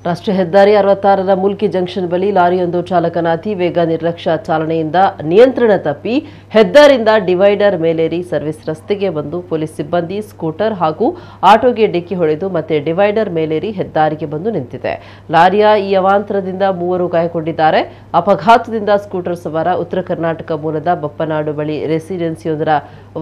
ರಾಷ್ಟ್ರೀಯ ಹೆದ್ದಾರಿ 66ರ ಮುಲ್ಕಿ ಜಂಕ್ಷನ್ ಬಳಿ ಲಾರಿಯೊಂದು ಚಾಲಕನ ಅತಿ ವೇಗ ನಿರ್ಲಕ್ಷ್ಯ ಚಾಲನೆಯಿಂದ ನಿಯಂತ್ರಣ ತಪ್ಪಿ ಹೆದ್ದಾರಿಯಿಂದ ಡಿವೈಡರ್ ಮೇಲೇರಿ ಸರ್ವಿಸ್ ರಸ್ತೆಗೆ ಬಂದು ಪೊಲೀಸ್ ಸಿಬ್ಬಂದಿ ಸ್ಕೂಟರ್ ಹಾಗೂ ಆಟೋಗೆ ಡಿಕ್ಕಿ ಹೊಡೆದು ಮತ್ತೆ ಡಿವೈಡರ್ ಮೇಲೇರಿ ಹೆದ್ದಾರಿಗೆ ಬಂದು ನಿಂತಿದೆ. ಲಾರಿಯ ಈ ಅವಾಂತರದಿಂದ 3 ಗಾಯಗೊಂಡಿದ್ದಾರೆ. ಅಪಘಾತದಿಂದ ಸ್ಕೂಟರ್ ಸವಾರ ಉತ್ತರ ಕರ್ನಾಟಕ ಮೂಲದ ಬಪ್ಪನಾಡು ಬಳಿ ರೆಸಿಡೆನ್ಸಿಯೊಂದರ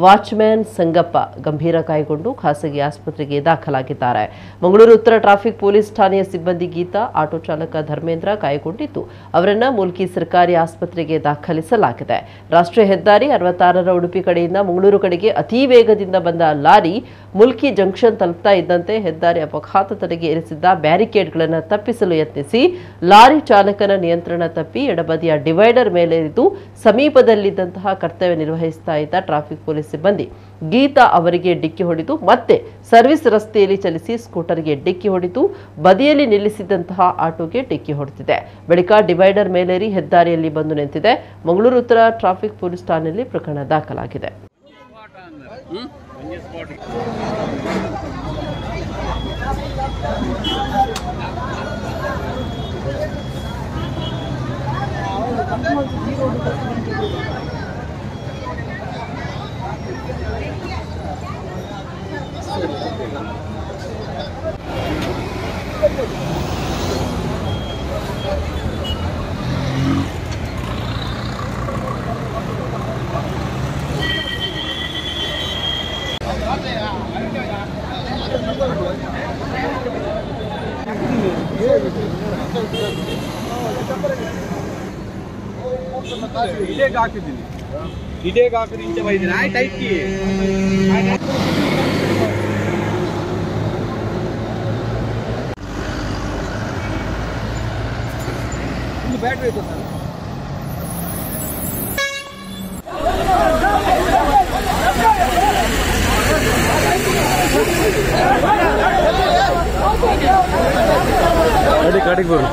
ವಾಚ್ಮ್ಯಾನ್ ಸಂಗಪ್ಪ ಗಂಭೀರ ಗಾಯಗೊಂಡು ಖಾಸಗಿ ಆಸ್ಪತ್ರೆಗೆ ದಾಖಲಾಗಿದ್ದಾರೆ. ಮಂಗಳೂರು ಉತ್ತರ ಟ್ರಾಫಿಕ್ ಪೊಲೀಸ್ ಠಾಣೆಯ ಸಿಬ್ಬಂದಿ ಗೀತಾ, ಆಟೋ ಚಾಲಕ ಧರ್ಮೇಂದ್ರ ಗಾಯಗೊಂಡಿದ್ದು ಅವರನ್ನು ಮುಲ್ಕಿ ಸರ್ಕಾರಿ ಆಸ್ಪತ್ರೆಗೆ ದಾಖಲಿಸಲಾಗಿದೆ. ರಾಷ್ಟ್ರೀಯ ಹೆದ್ದಾರಿ 66ರ ಉಡುಪಿ ಕಡೆಯಿಂದ ಮಂಗಳೂರು ಕಡೆಗೆ ಅತಿ ವೇಗದಿಂದ ಬಂದ ಲಾರಿ ಮುಲ್ಕಿ ಜಂಕ್ಷನ್ ತಲುಪ್ತಾ ಇದ್ದಂತೆ ಹೆದ್ದಾರಿ ಅಪಘಾತ ತಡೆಗೆ ಇರಿಸಿದ್ದ ಬ್ಯಾರಿಕೇಡ್ಗಳನ್ನು ತಪ್ಪಿಸಲು ಯತ್ನಿಸಿ ಲಾರಿ ಚಾಲಕನ ನಿಯಂತ್ರಣ ತಪ್ಪಿ ಎಡಬದಿಯ ಡಿವೈಡರ್ ಮೇಲೇರಿದು ಸಮೀಪದಲ್ಲಿದ್ದಂತಹ ಕರ್ತವ್ಯ ನಿರ್ವಹಿಸ್ತಾ ಇದ್ದ ಟ್ರಾಫಿಕ್ ಪೊಲೀಸ್ ಸಿಬ್ಬಂದಿ ಗೀತಾ ಅವರಿಗೆ ಡಿಕ್ಕಿ ಹೊಡೆದು ಮತ್ತೆ ಸರ್ವಿಸ್ ರಸ್ತೆಯಲ್ಲಿ ಚಲಿಸಿ ಸ್ಕೂಟರ್ಗೆ ಡಿಕ್ಕಿ ಹೊಡೆದು ಬದಿಯಲ್ಲಿ ನಿಲ್ಲಿಸಿದಂತಹ ಆಟೋಗೆ ಡಿಕ್ಕಿ ಹೊಡೆದಿದೆ. ಬಳಿಕ ಡಿವೈಡರ್ ಮೇಲೇರಿ ಹೆದ್ದಾರಿಯಲ್ಲಿ ಬಂದು ನಿಂತಿದೆ. ಮಂಗಳೂರು ಉತ್ತರ ಟ್ರಾಫಿಕ್ ಪೊಲೀಸ್ ಠಾಣೆಯಲ್ಲಿ ಪ್ರಕರಣ ದಾಖಲಾಗಿದೆ. ಇದೇಗ ಹಾಕಿದ್ರೆ ಇಂಚೆ ಬೈದಿನ ಆಯ್ತು ಐತಿ ಒಂದು ಬ್ಯಾಟ್ರಿ ಐತೆ ಸರ್. ಗಾಡಿಗೆ ಬರು